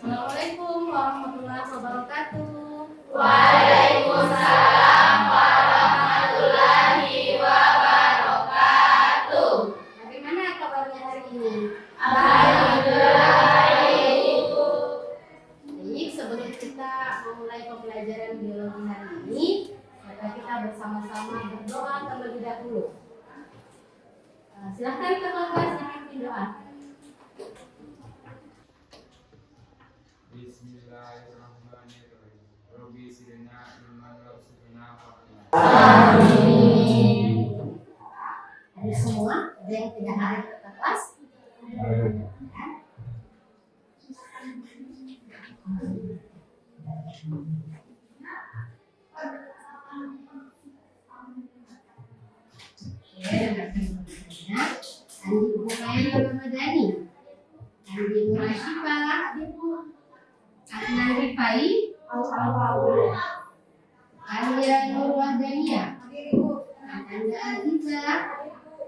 Assalamualaikum warahmatullahi wabarakatuh. Waalaikumsalam warahmatullahi wabarakatuh. Bagaimana kabarnya hari ini? Alhamdulillah baik. Baik, sebelum kita memulai pembelajaran biologi hari ini, maka kita bersama-sama berdoa terlebih dahulu. Silahkan ketua kelas dipimpin doa. Bismillahirrahmanirrahim. Rabbi zidna ilman warzuqna fahma. Amin. Ada semua? Ada yang tidak hadir ke kelas? Andi Bumayan Ramadhani, Andi Murashifa, Adnan Rifai, Alia Nur Wahdania, Anda Aziza,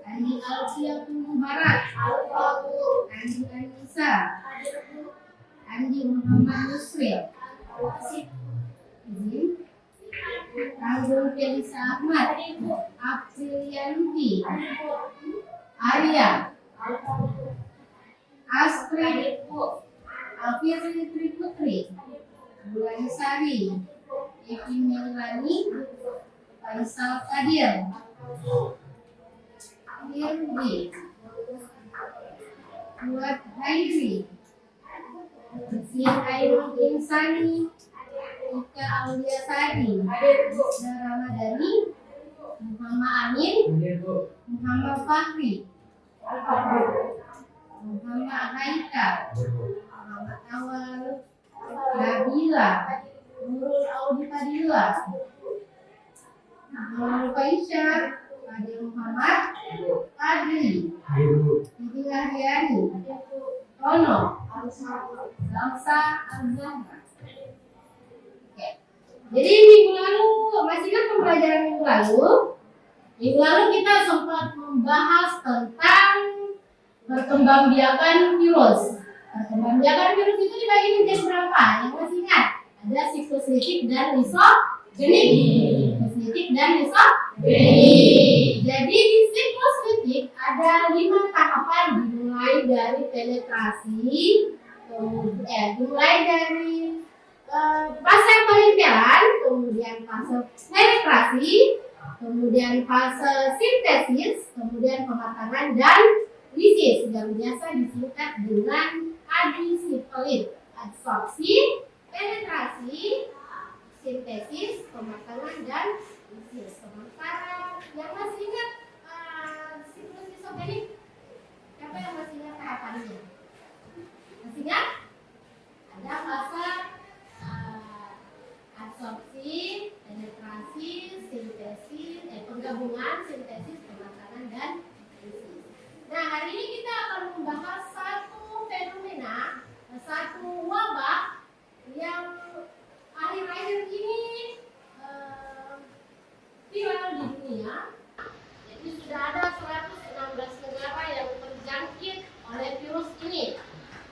Andi Alfiatul Mubarak, Andi Anissa, Andi Muhammad Nusril, Tanggul Felisa Ahmad, Aprilianti, Arya, Astrid, Alfirli Triputri, Bulani Sari, Evi Melani, Faisal Kadir, Irwi, Buat Hairi, Sin Ainul Insani, Ika Aulia Sari, Zahra Ramadhani, Muhammad Amin, Muhammad Fahri, Muhammad Haika, Muhammad Awal, Nabila, Nurul Audi Fadila, Muhammad Faisyah, Fadil Muhammad, Adli, Siti Lahyani, Tono, Salsa Al-Zahra. Jadi minggu lalu, masih ingat pembelajaran minggu lalu? Minggu lalu kita sempat membahas tentang perkembangbiakan virus. Perkembangbiakan virus itu dibagi menjadi berapa? Yang masih ingat? Ada sikloslitik dan lisogenik. Sikloslitik dan lisogenik. Jadi di sikloslitik ada 5 tahapan, dimulai dari penetrasi, dimulai dari fase penelitian, kemudian fase penetrasi, kemudian fase sintesis, kemudian pematangan dan lisis yang biasa disingkat dengan adisipelit. Adsorpsi, penetrasi, sintesis, pematangan dan lisis. Sementara yang masih ingat siklus isogenik, siapa yang masih ingat tahapannya? Masih ingat? Ada fase adsorpsi, penetrasi, sintesis, penggabungan, sintesis, pematangan dan lisis. Nah, hari ini kita akan membahas satu fenomena, satu wabah yang akhir-akhir ini viral di dunia. Jadi sudah ada 116 negara yang terjangkit oleh virus ini.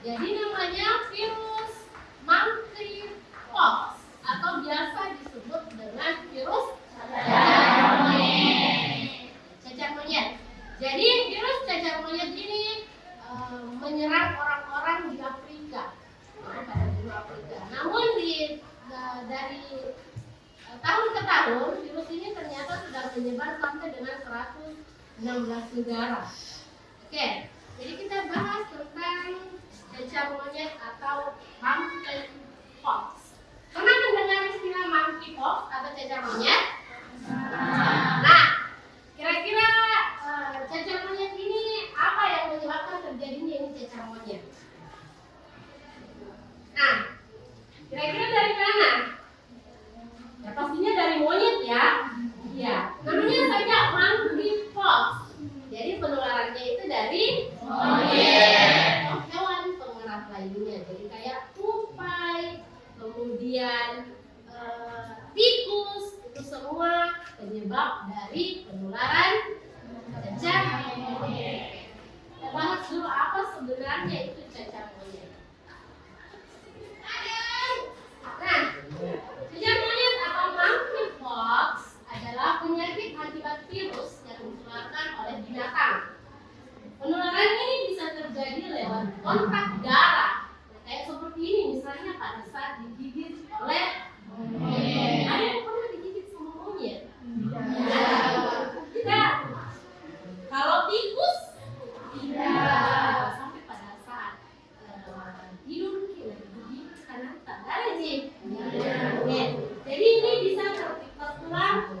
Jadi namanya virus monkeypox atau biasa disebut dengan virus cacar monyet. Jadi virus cacar monyet ini menyerang orang-orang di Afrika, pada benua Afrika. Namun dari tahun ke tahun virus ini ternyata sudah menyebar sampai dengan 116 negara. Oke, jadi kita bahas tentang cacar monyet atau monkeypox. Pernah mendengar istilah monkeypox atau cacar monyet? Nah, kira-kira cacar monyet ini apa yang menyebabkan terjadinya ini cacar monyet? Nah, kira-kira dari mana? Ya pastinya dari monyet ya. Iya, namanya saja monkeypox. Jadi penularannya itu dari monyet. Hewan pengerat lainnya. Jadi kayak tupai, kemudian tikus, itu semua penyebab dari penularan cacar monyet. Kita bahas dulu apa sebenarnya itu cacar monyet. sih? Oke. Jadi ini bisa tertular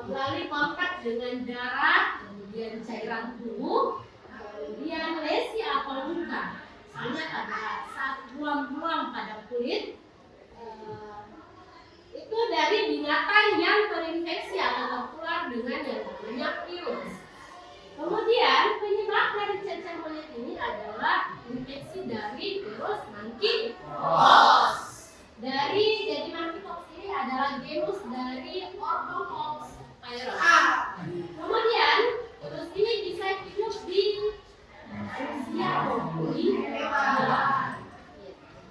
melalui kontak dengan darah, kemudian cairan tubuh, kemudian lesi atau luka. Misalnya pada saat buang-buang pada kulit, itu dari binatang yang terinfeksi atau tertular dengan yang namanya virus. Kemudian penyebab dari cacar monyet ini adalah infeksi dari virus monkeypox. Jadi monkeypox ini adalah genus dari Orthopox virus. Kemudian virus ini bisa hidup di manusia maupun di hewan.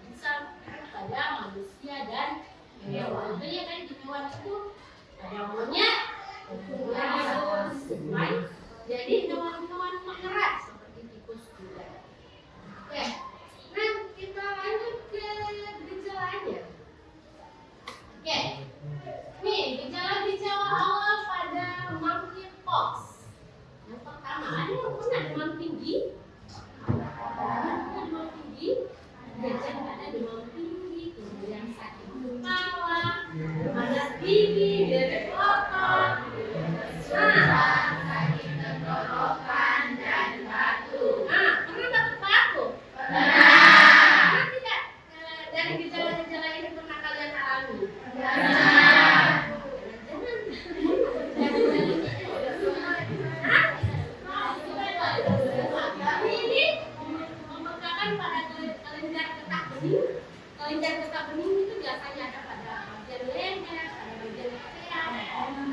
Bisa pada manusia dan hewan. Tentunya kan di hewan itu ada monyet, lain. Jadi hewan-hewan pengerat seperti tikus juga. Oke, nah kita lanjut ke gejalanya. Oke, nih gejala-gejala awal pada monkeypox. Yang pertama, ada yang pernah demam tinggi? Demam tinggi, ada demam tinggi, kemudian sakit kepala, panas gigi, diare kotor, sakit tenggorokan dan batuk. pernah batuk-batuk? Pernah. Pernah tidak dari gejala-gejala ini pernah kalian alami? Pernah. Ini membengkakan pada kelenjar getah bening. Kelenjar getah bening itu biasanya ada pada bagian leher, pada bagian kepala.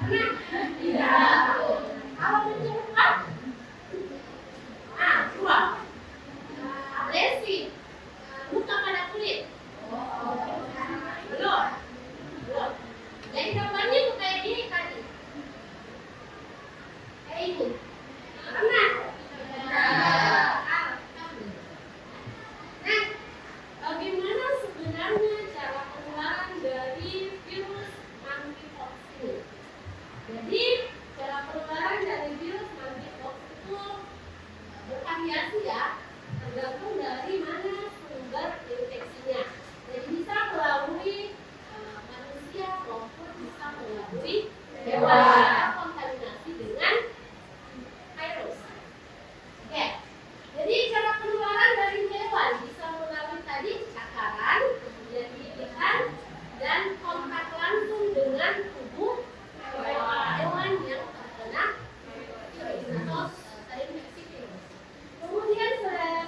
Pernah? Tidak. Kalau mencelup, dua. Lesi, luka pada kulit. Belum. Jadi gambarnya tuh kayak gini tadi. Kayak ini. Pernah? Nah, bagaimana sebenarnya cara penularan dari virus monkeypox ini? Jadi, cara penularan dari virus monkeypox itu bervariasi ya, tergantung dari mana sumber infeksinya. Jadi bisa melalui manusia maupun bisa melalui hewan kontaminasi dengan virus. Oke, jadi cara penularan dari hewan bisa melalui tadi cakaran, kemudian gigitan, dan kontak langsung dengan tubuh hewan yang terkena virus atau terinfeksi virus. Kemudian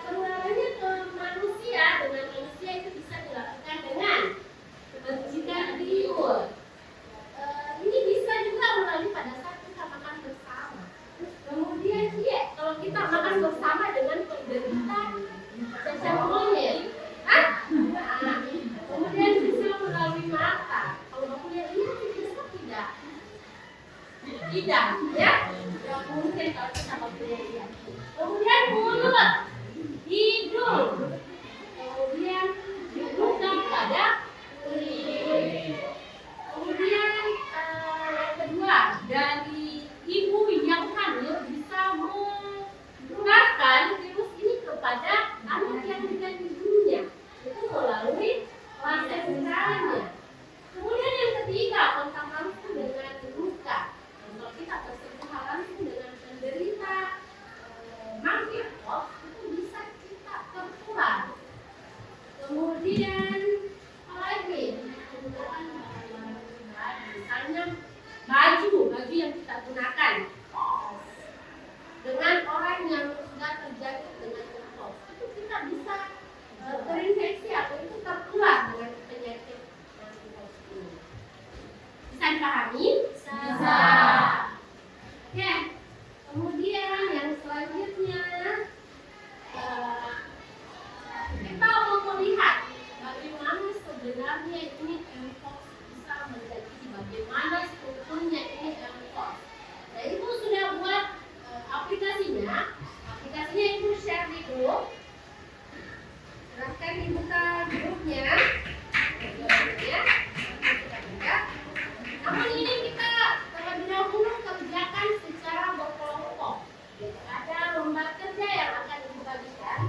penularannya ke manusia, dengan manusia itu bisa dilakukan dengan menjilat liur. Ini bisa juga melalui pada saat kita makan bersama. Kemudian kalau kita makan bersama dengan penderita cacar monyet, kemudian bisa melalui mata. Kalau nggak punya ini bisa tidak, ya. Tidak mungkin kalau kita nggak punya lihat. Kemudian mulut, hidung, kemudian luka pada kulit. Kemudian yang kedua, dari ibu yang hamil bisa menularkan virus ini kepada anak yang dikandungnya. Itu melalui placentanya. Kemudian yang ketiga, kontak langsung dengan luka. Kalau kita bersentuhan langsung dengan penderita monkeypox, itu bisa kita tertular. Kemudian apa lagi? Misalnya baju yang kita gunakan dengan orang yang sudah terjangkit dengan monkeypox, itu kita bisa terinfeksi atau itu tertular dengan penyakit monkeypox ini. Bisa dipahami? Bisa. Oke. Kemudian yang selanjutnya kita mau melihat bagaimana sebenarnya ini mpox bisa menjadi, bagaimana strukturnya ini mpox. Nah, Ibu sudah buat aplikasinya. Aplikasinya Ibu share di grup. Silahkan dibuka grupnya. Namun ini kita terlebih dahulu kerjakan secara berkelompok. Ada lomba kerja yang akan dibagikan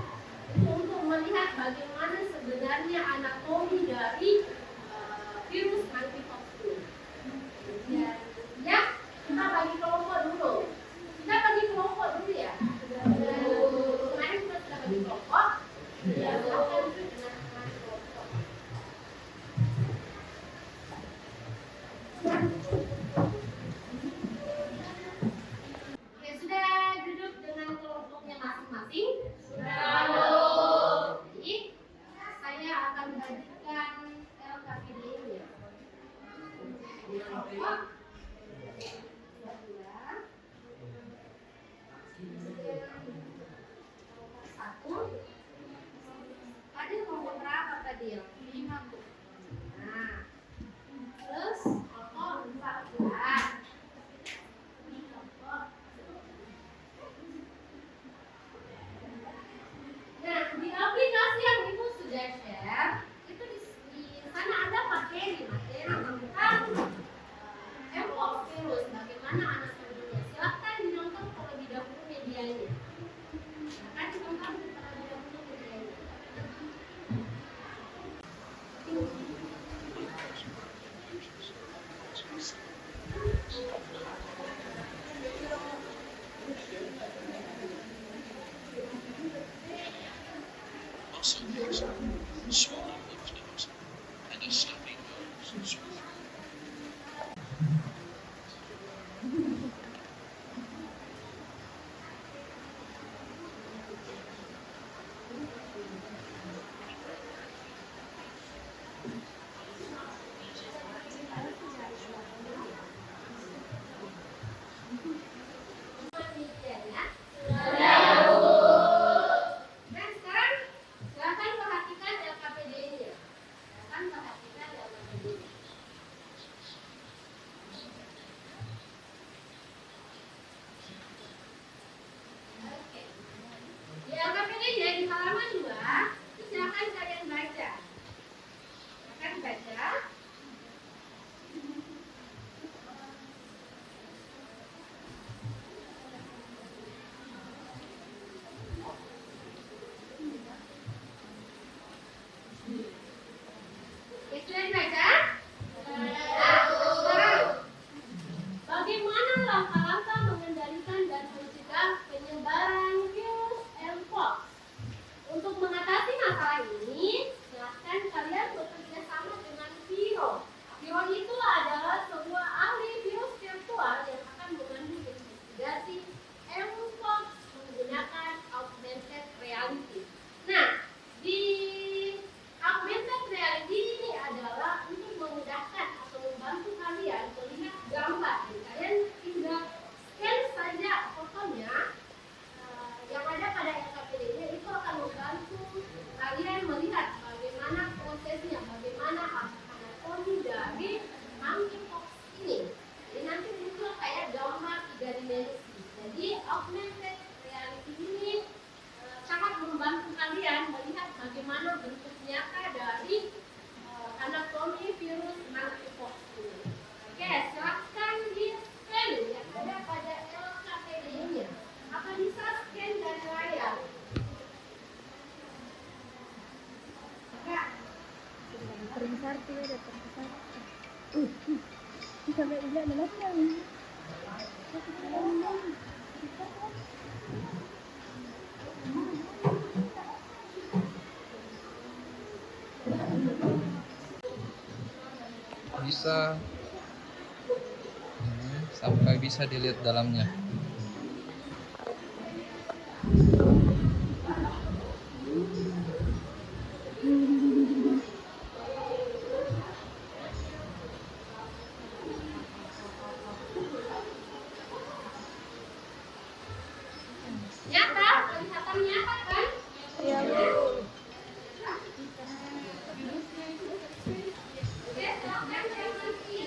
itu untuk melihat bagaimana sebenarnya anatomi dari membagikan LKPD-nya. Kelompok satu. Tadi kelompok berapa tadi? 5, Bu. Nah, terus kelompok 14. Nah, di aplikasi yang Ibu sudah share, itu di sana ada materi tentang mpox virus, bagaimana anatominya. Silakan dinonton terlebih dahulu medianya. Silakan dinonton terlebih dahulu medianya. Nah, sekarang silakan perhatikan LKPD-nya. Silakan perhatikan LKPD-nya. Oke. Di LKPD-nya di halaman 2, itu silakan kalian baca. Silakan baca. Kalian baca? Sekarang, bagaimana langkah-langkah mengendalikan dan mencegah penyebaran virus mpox? Untuk mengatasi masalah ini, silakan kalian bekerja sama dengan Viro. Viro itu adalah sebuah ahli virus virtual yang akan membantu investigasi mpox menggunakan augmented reality. Nah, di augmented reality ini adalah untuk memudahkan atau membantu kalian melihat gambar. Jadi kalian tinggal scan saja fotonya yang ada pada LKPD-nya, itu akan membantu kalian melihat bagaimana prosesnya, bagaimana anatomi dari monkeypox ini. Jadi nanti muncul kayak gambar 3 dimensi. Jadi augmented reality ini sangat membantu kalian melihat bagaimana bentuk nyata dari anatomi virus monkeypox ini. Oke, silakan di scan yang ada pada LKPD-nya. Apa bisa scan dari layar? Enggak. Sarti ada sarti. Sampai udah melatih. Bisa sampai bisa dilihat dalamnya. Nyata, kelihatan nyata kan? Iya. Oke, silakan yang nanti.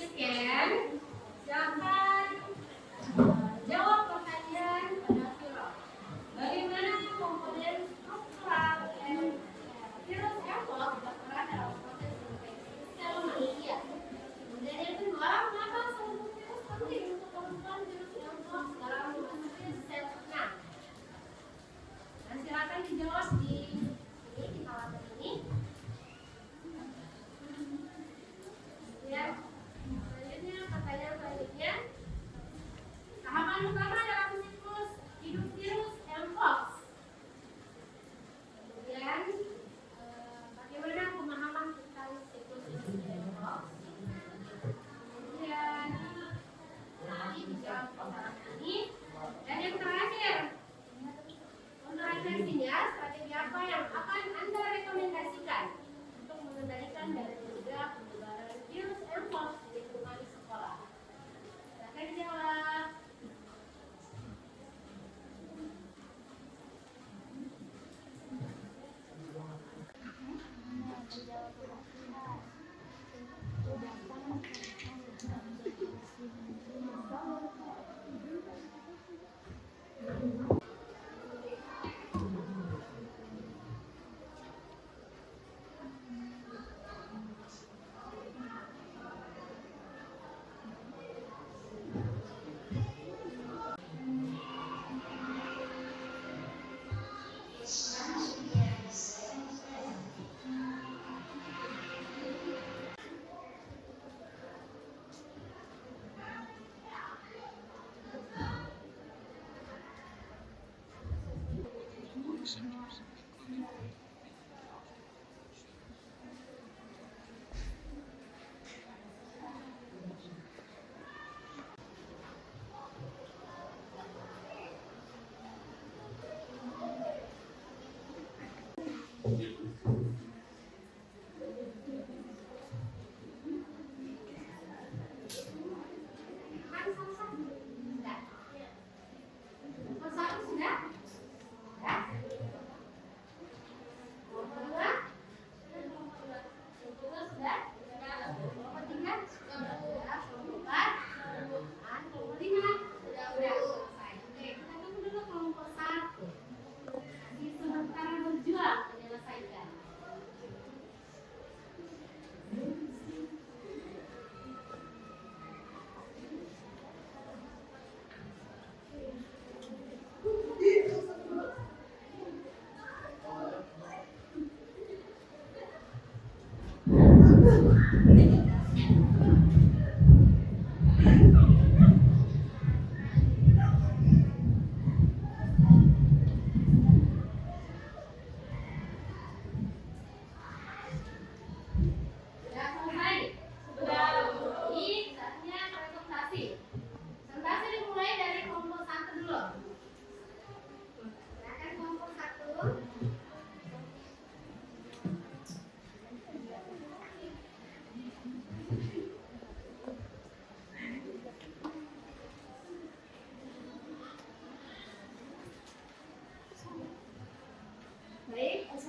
Scan, silakan jawab pertanyaan pada Viro. Bagaimana komponen struktural virus mpox berperan dalam proses infeksi sel manusia? Kemudian yang kedua, mengapa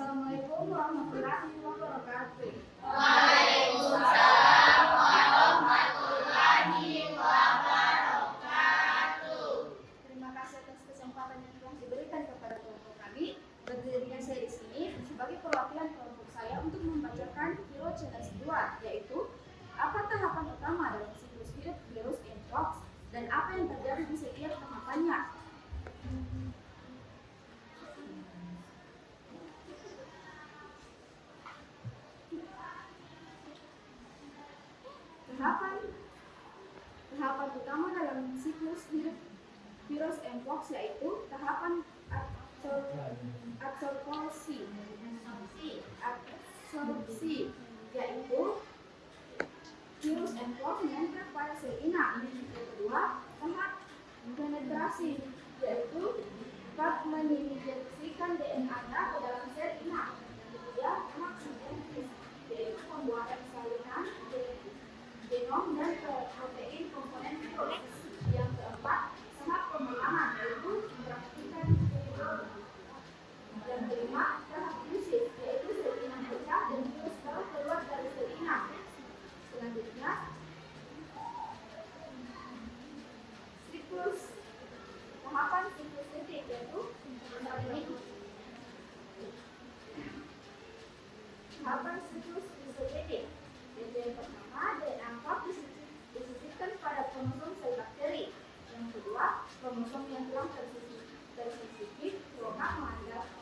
Assalamualaikum warahmatullahi wabarakatuh. Waalaikumsalam warahmatullahi wabarakatuh. Terima kasih atas kesempatan yang telah diberikan kepada kelompok kami. Berdirinya saya di sini sebagai perwakilan kelompok saya untuk membacakan Hero Challenge 2, yaitu apa tahapan utama dalam siklus hidup virus Mpox dan apa yang terjadi di setiap tahapannya. Tahapan utama dalam siklus hidup virus Mpox yaitu tahapan absorpsi, yaitu virus Mpox menempel pada sel inang. Yang kedua, tahap penetrasi, yaitu tahap menginjeksikan DNA-nya ke dalam sel inang. Yang ketiga, tahap sintetis, yaitu pembuatan salinan genom dan protein komponen virus. Yang keempat, tahap pemelaman, yaitu mempraktikkan virologi. Yang kelima, tahap lisis, yaitu sel inang pecah dan virus baru keluar dari sel inang. Selanjutnya, tahapan siklus titik, yaitu tahapan siklus titik. Yang pertama, DNA disisipkan pada kromosom sel bakteri. Yang kedua, kromosom yang telah tersisip program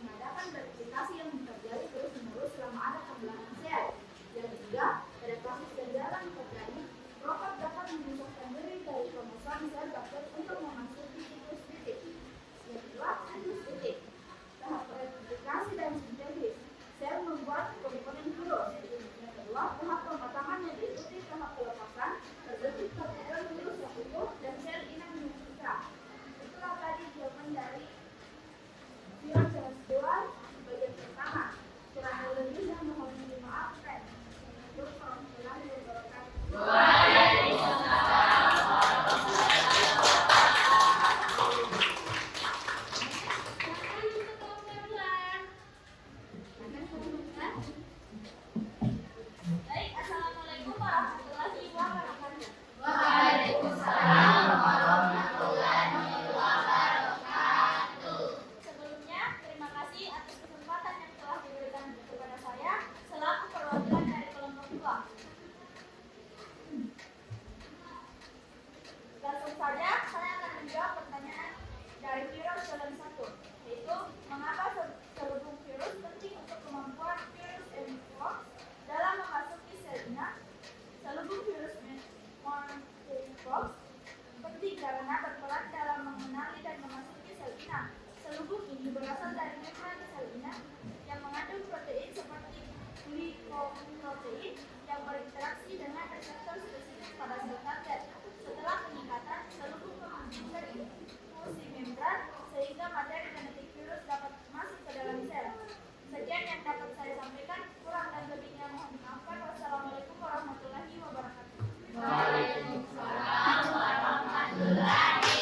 mengadakan replikasi yang terjadi terus-menerus selama ada pembelahan sel. Yang ketiga, pada proses berjalan terjadi, robot dapat memisahkan diri dari kromosom sel bakteri untuk memasuki siklus titik. Yang kedua, siklus titik. Tahap replikasi dan sintesis. Sel membuat komponen virus. Yang kedua, tahap pematangan yang diikuti tahap pelepasan, terbentuk partikel virus yang utuh dan sel inang yang pecah. Itulah tadi jawaban dari Hero Challenge 2 bagian pertama. Kurang lebihnya mohon dimaafkan. Assalamualaikum warahmatullahi wabarakatuh. Baik, assalamualaikum warahmatullahi wabarakatuh. Waalaikumsalam warahmatullahi wabarakatuh. Sebelumnya, terima kasih atas kesempatan yang telah diberikan kepada saya selaku perwakilan dari kelompok 2. Langsung saja, saya akan menjawab pertanyaan dari Hero Challenge 1, yaitu mengapa selubung virus penting untuk kemampuan virus Mpox dalam memasuki sel inang. Selubung virus Mpox penting karena berperan dalam mengenali dan memasuki sel inang. Selubung ini berasal dari membran sel inang yang mengandung protein seperti glikoprotein yang berinteraksi dengan reseptor spesifik pada sel target. Setelah peningkatan, selubung menghubungkan fungsi membran sehingga materi genetik virus dapat masuk ke dalam sel. Sekian yang dapat saya sampaikan, kurang dan lebihnya mohon dimaafkan. Wassalamualaikum warahmatullahi wabarakatuh. Waalaikumsalam warahmatullahi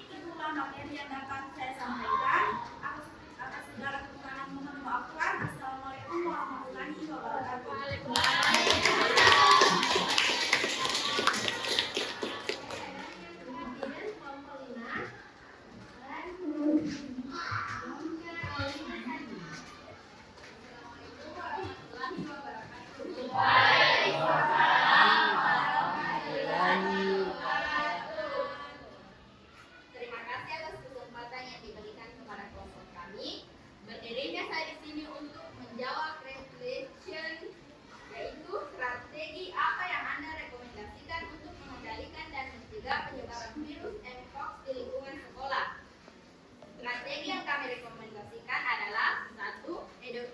itulah materi yang dapat saya sampaikan. Atas segala kekurangan mohon maafkan. Assalamualaikum warahmatullahi wabarakatuh. Kemudian kelompok 5 dan Terima kasih atas kesempatan yang diberikan kepada kelompok kami. Berdirinya saya di sini untuk menjawab reflection, yaitu strategi apa yang Anda rekomendasikan untuk mengendalikan dan mencegah penyebaran virus Mpox di lingkungan sekolah. Strategi yang kami rekomendasikan adalah 1.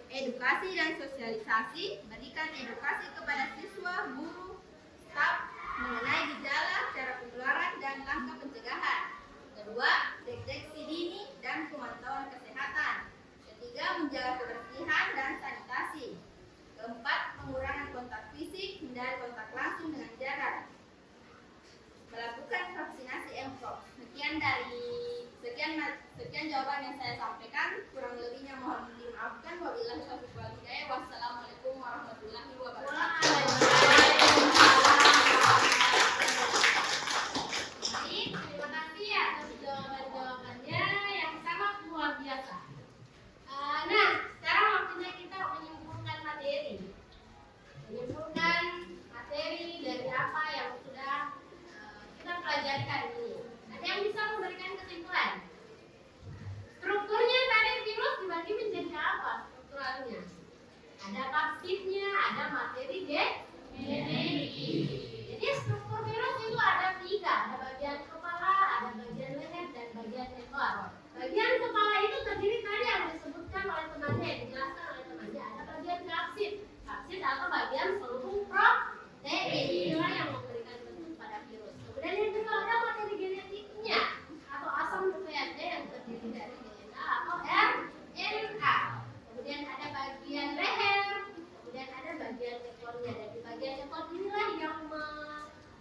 Edukasi dan sosialisasi. Berikan edukasi kepada siswa, guru, staf mengenai gejala, cara penularan, dan langkah pencegahan. 2. Deteksi dini dan pemantauan kesehatan. 3. Menjaga kebersihan dan sanitasi. 4. Pengurangan kontak fisik dan kontak langsung dengan jarak. Melakukan vaksinasi Mpox. Sekian jawaban yang saya sampaikan. Kurang lebihnya mohon dimaafkan. Wabillahi taufiq wal hidayah. Wassalamualaikum warahmatullahi wabarakatuh. Baik, terima kasih atas jawaban-jawabannya yang sangat luar biasa. Nah, sekarang waktunya kita menyimpulkan materi. Menyimpulkan materi dari apa yang sudah kita pelajari hari ini. Ada yang bisa memberikan kesimpulan? Strukturnya tadi virus dibagi menjadi apa strukturalnya? Ada kapsidnya, ada materi genetik. Jadi struktur virus itu ada 3, ada bagian kepala, ada bagian leher, dan bagian ekor. Bagian kepala itu terdiri tadi yang disebutkan oleh temannya, dijelaskan oleh temannya. Ada bagian kapsid, kapsid atau bagian peluru protein. Inilah yang memberikan bentuk pada virus. Kemudian yang kedua ada materi genetiknya atau asam nukleatnya yang terdiri dari DNA atau RNA. Kemudian ada bagian leher, kemudian ada bagian ekornya, dan di bagian ekor inilah yang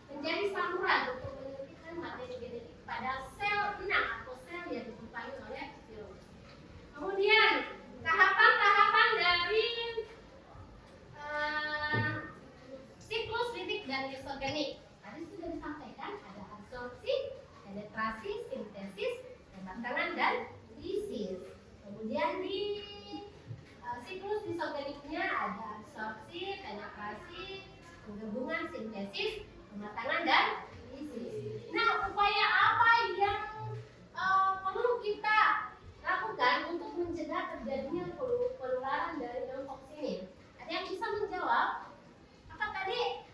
menjadi saluran untuk menyuntikkan materi genetik pada sel inang atau sel yang dijumpai oleh virus. Kemudian tahapan-tahapan dari siklus litik dan isogenik. Tadi sudah disampaikan ada absorpsi, penetrasi, sintesis, pematangan, dan lisis. Kemudian di siklus isogeniknya ada absorpsi, penetrasi, penggabungan, sintesis, pematangan, dan lisis. Nah, upaya apa yang perlu kita lakukan untuk mencegah terjadinya penularan dari Mpox ini? Ada yang bisa menjawab? Apa tadi?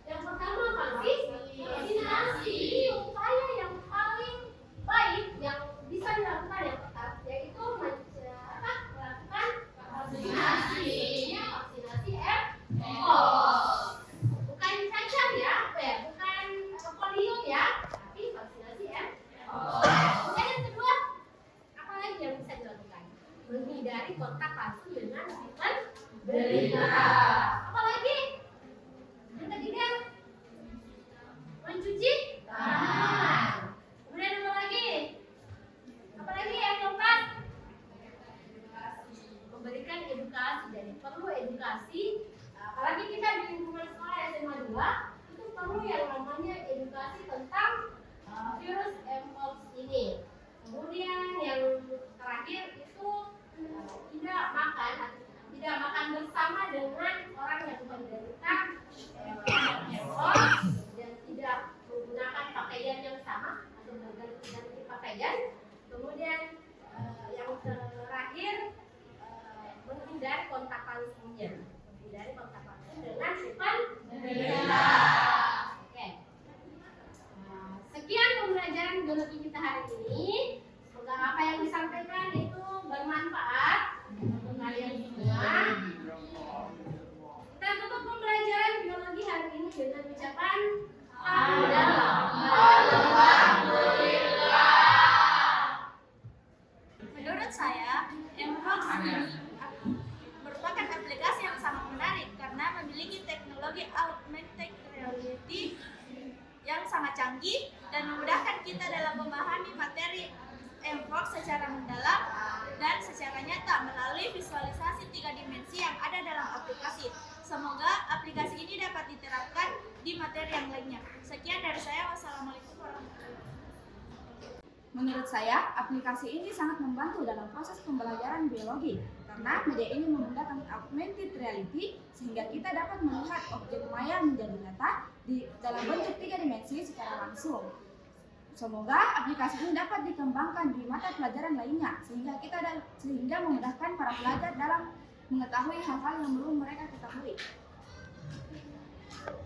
Yang pertama vaksinasi. Upaya yang paling baik yang bisa dilakukan yang pertama yaitu melakukan vaksinasi. Vaksinasi Mpox. Bukan cacar ya, bukan polio ya, tapi vaksinasi Mpox. Kemudian yang kedua, apa lagi yang bisa dilakukan? Menghindari kontak langsung dengan si penderita. Apa lagi? Yang ketiga, mencuci tangan. Kemudian apa lagi? Apa lagi yang keempat? Memberikan edukasi. Jadi perlu edukasi. Apalagi kita di lingkungan sekolah SMA 2 itu perlu yang namanya edukasi tentang virus Mpox ini. Kemudian yang terakhir itu tidak makan bersama dengan orang yang menderita Mpox dan tidak menggunakan pakaian yang sama atau berganti pakaian. Kemudian yang terakhir menghindari kontak langsungnya. Menghindari kontak langsung dengan si penderita. Oke. Sekian pembelajaran biologi kita hari ini. Semoga apa yang disampaikan itu bermanfaat untuk kalian semua. Kita tutup pembelajaran biologi hari ini dengan ucapan Alhamdulillah. Menurut saya, Mpox merupakan aplikasi yang sangat menarik karena memiliki teknologi augmented reality yang sangat canggih dan memudahkan kita dalam memahami materi MVOC secara mendalam dan secara nyata melalui visualisasi 3 dimensi yang ada dalam aplikasi. Semoga aplikasi ini dapat diterapkan di materi yang lainnya. Sekian dari saya. Wassalamualaikum warahmatullahi wabarakatuh. Menurut saya, aplikasi ini sangat membantu dalam proses pembelajaran biologi karena media ini menggunakan augmented reality sehingga kita dapat melihat objek maya menjadi nyata dalam bentuk 3 dimensi secara langsung. Semoga aplikasi ini dapat dikembangkan di mata pelajaran lainnya sehingga memudahkan para pelajar dalam mengetahui hal-hal yang belum mereka ketahui.